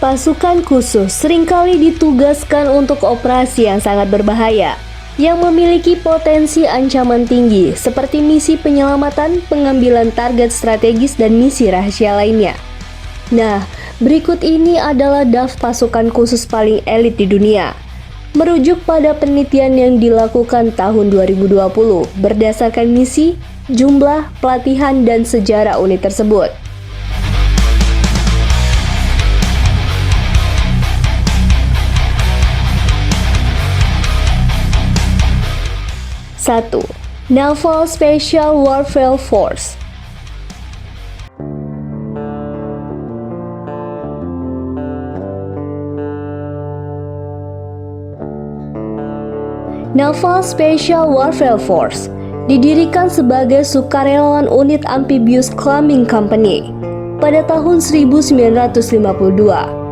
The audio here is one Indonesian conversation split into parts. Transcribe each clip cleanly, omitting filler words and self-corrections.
Pasukan khusus seringkali ditugaskan untuk operasi yang sangat berbahaya, yang memiliki potensi ancaman tinggi seperti misi penyelamatan, pengambilan target strategis, dan misi rahasia lainnya. Nah, berikut ini adalah daftar pasukan khusus paling elit di dunia. Merujuk pada penelitian yang dilakukan tahun 2020 berdasarkan misi, jumlah, pelatihan, dan sejarah unit tersebut. 1. Naval Special Warfare Force. Naval Special Warfare Force didirikan sebagai sukarelawan unit Amphibious Climbing Company pada tahun 1952.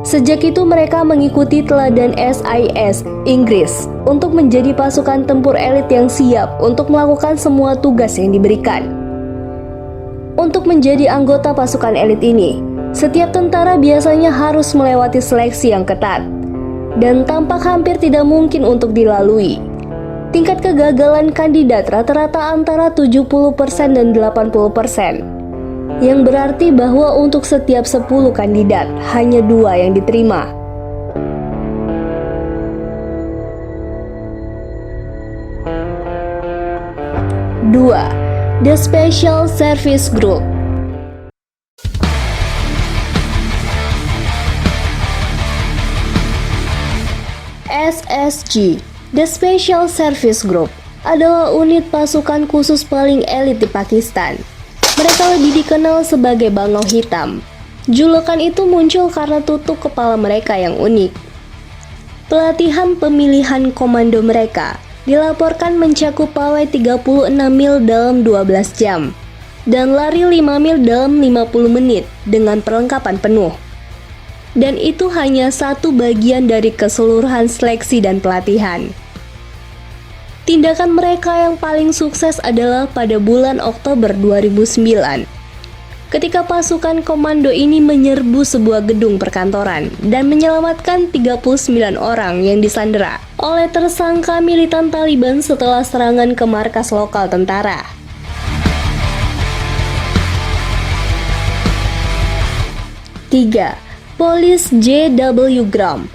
Sejak itu mereka mengikuti teladan SIS Inggris untuk menjadi pasukan tempur elit yang siap untuk melakukan semua tugas yang diberikan. Untuk menjadi anggota pasukan elit ini, setiap tentara biasanya harus melewati seleksi yang ketat dan tampak hampir tidak mungkin untuk dilalui. Tingkat kegagalan kandidat rata-rata antara 70% dan 80%. Yang berarti bahwa untuk setiap 10 kandidat, hanya 2 yang diterima. Dua, The Special Service Group. SSG, The Special Service Group, adalah unit pasukan khusus paling elit di Pakistan. Mereka lebih dikenal sebagai Bangau Hitam. Julukan itu muncul karena tutup kepala mereka yang unik. Pelatihan pemilihan komando mereka dilaporkan mencakup pawai 36 mil dalam 12 jam dan lari 5 mil dalam 50 menit dengan perlengkapan penuh. Dan itu hanya satu bagian dari keseluruhan seleksi dan pelatihan. Tindakan mereka yang paling sukses adalah pada bulan Oktober 2009, ketika pasukan komando ini menyerbu sebuah gedung perkantoran dan menyelamatkan 39 orang yang disandera oleh tersangka militan Taliban setelah serangan ke markas lokal tentara. Tiga, Police J.W. Graham.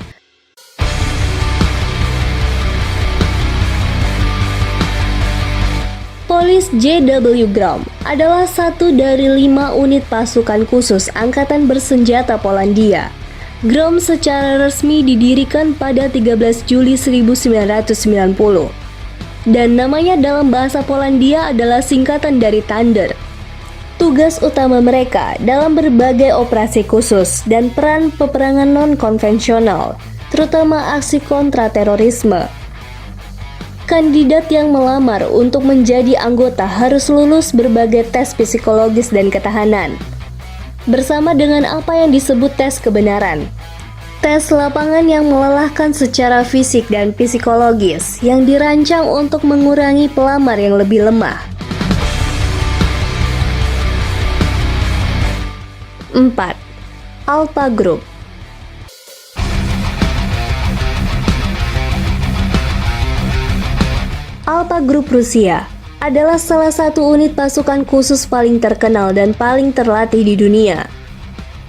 Police J.W. Graham adalah satu dari 5 unit pasukan khusus Angkatan Bersenjata Polandia. Graham secara resmi didirikan pada 13 Juli 1990. Dan namanya dalam bahasa Polandia adalah singkatan dari Thunder. Tugas utama mereka dalam berbagai operasi khusus dan peran peperangan non-konvensional, terutama aksi kontra terorisme. Kandidat yang melamar untuk menjadi anggota harus lulus berbagai tes psikologis dan ketahanan, bersama dengan apa yang disebut tes kebenaran. Tes lapangan yang melelahkan secara fisik dan psikologis yang dirancang untuk mengurangi pelamar yang lebih lemah. 4. Alpha Group. Alpha Group Rusia adalah salah satu unit pasukan khusus paling terkenal dan paling terlatih di dunia.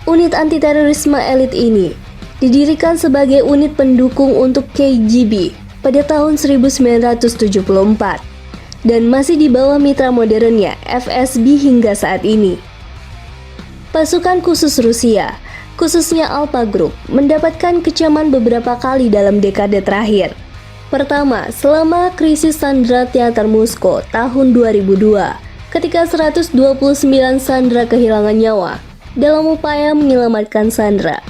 Unit anti-terorisme elit ini didirikan sebagai unit pendukung untuk KGB pada tahun 1974 dan masih di bawah mitra modernnya FSB hingga saat ini. Pasukan khusus Rusia, khususnya Alpha Group, mendapatkan kecaman beberapa kali dalam dekade terakhir. Pertama, selama krisis sandera teater Moskow tahun 2002, ketika 129 sandera kehilangan nyawa dalam upaya menyelamatkan sandera.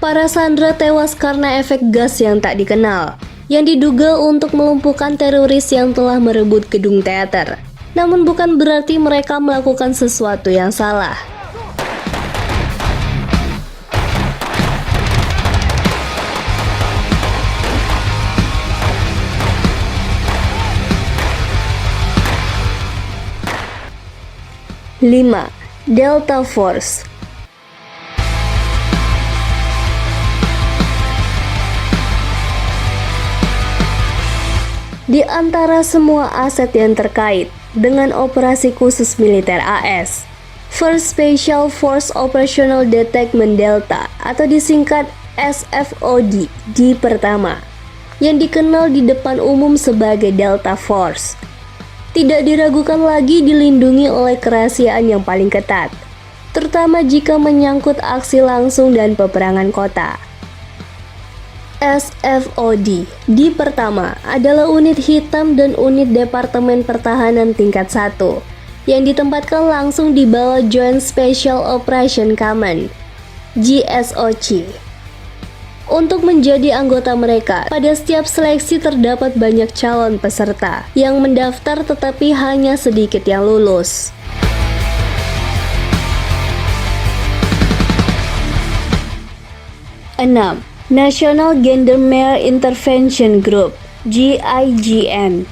Para sandera tewas karena efek gas yang tak dikenal, yang diduga untuk melumpuhkan teroris yang telah merebut gedung teater. Namun bukan berarti mereka melakukan sesuatu yang salah. Lima, Delta Force. Di antara semua aset yang terkait dengan operasi khusus militer AS, First Special Force Operational Detachment Delta atau disingkat SFOD di pertama, yang dikenal di depan umum sebagai Delta Force, tidak diragukan lagi dilindungi oleh kerahasiaan yang paling ketat, terutama jika menyangkut aksi langsung dan peperangan kota. SFOD di pertama adalah unit hitam dan unit Departemen Pertahanan tingkat 1 yang ditempatkan langsung di bawah Joint Special Operation Command (JSOC). Untuk menjadi anggota mereka, pada setiap seleksi terdapat banyak calon peserta yang mendaftar tetapi hanya sedikit yang lulus. Enam, National Gendarmerie Intervention Group (GIGN).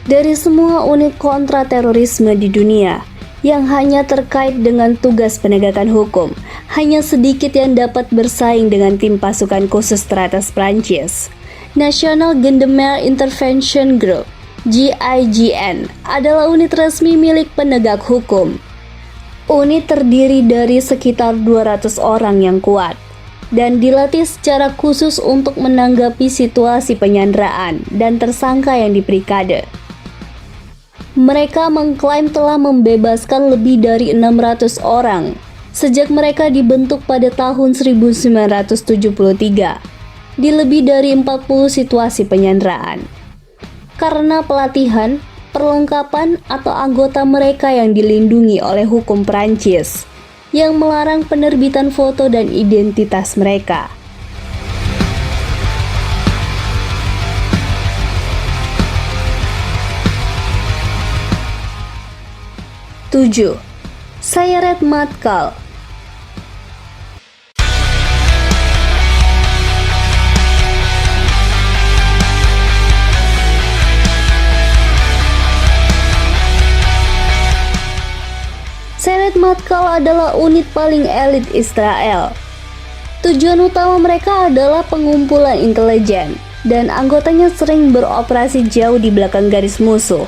Dari semua unit kontraterorisme di dunia yang hanya terkait dengan tugas penegakan hukum, hanya sedikit yang dapat bersaing dengan tim pasukan khusus teratas Prancis. National Gendarmerie Intervention Group (GIGN) adalah unit resmi milik penegak hukum. Unit terdiri dari sekitar 200 orang yang kuat dan dilatih secara khusus untuk menanggapi situasi penyanderaan dan tersangka yang diberi kade. Mereka mengklaim telah membebaskan lebih dari 600 orang sejak mereka dibentuk pada tahun 1973 di lebih dari 40 situasi penyanderaan. Karena pelatihan, perlengkapan, atau anggota mereka yang dilindungi oleh hukum Prancis yang melarang penerbitan foto dan identitas mereka. Tujuh, Sayeret Matkal. Sayeret Matkal adalah unit paling elit Israel. Tujuan utama mereka adalah pengumpulan intelijen, dan anggotanya sering beroperasi jauh di belakang garis musuh.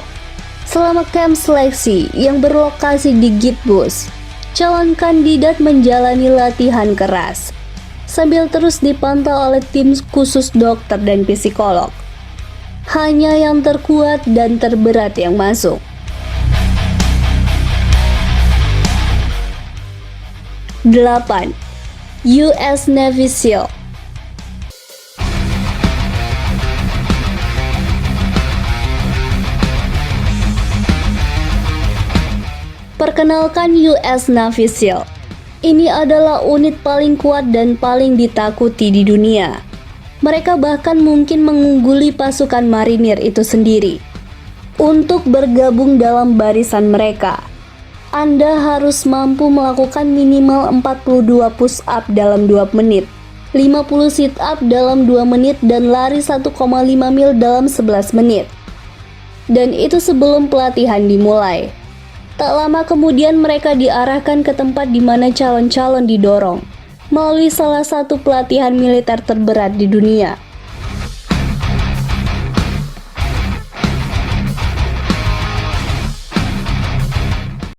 Selama kamp seleksi yang berlokasi di Gitbus, calon kandidat menjalani latihan keras, sambil terus dipantau oleh tim khusus dokter dan psikolog. Hanya yang terkuat dan terberat yang masuk. 8. US Navy SEAL. Perkenalkan US Navy SEAL. Ini adalah unit paling kuat dan paling ditakuti di dunia. Mereka bahkan mungkin mengungguli pasukan marinir itu sendiri. Untuk bergabung dalam barisan mereka, Anda harus mampu melakukan minimal 42 push up dalam 2 menit, 50 sit up dalam 2 menit, dan lari 1,5 mil dalam 11 menit. Dan itu sebelum pelatihan dimulai. Tak lama kemudian mereka diarahkan ke tempat di mana calon-calon didorong melalui salah satu pelatihan militer terberat di dunia.